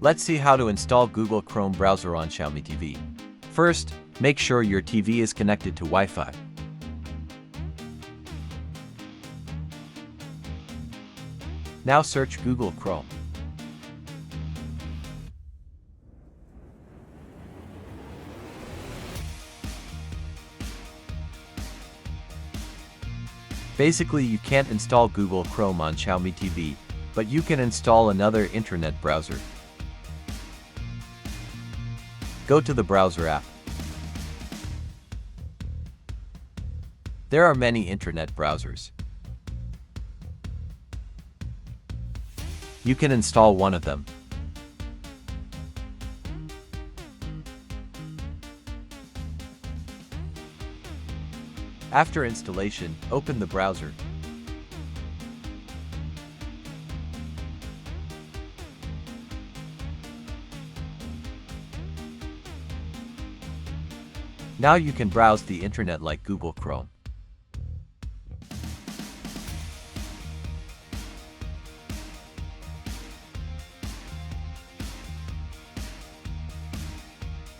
Let's see how to install Google Chrome browser on Xiaomi TV. First, make sure your TV is connected to Wi-Fi. Now search Google Chrome. Basically, you can't install Google Chrome on Xiaomi TV, but you can install another internet browser. Go to the browser app. There are many internet browsers. You can install one of them. After installation, open the browser. Now you can browse the internet like Google Chrome.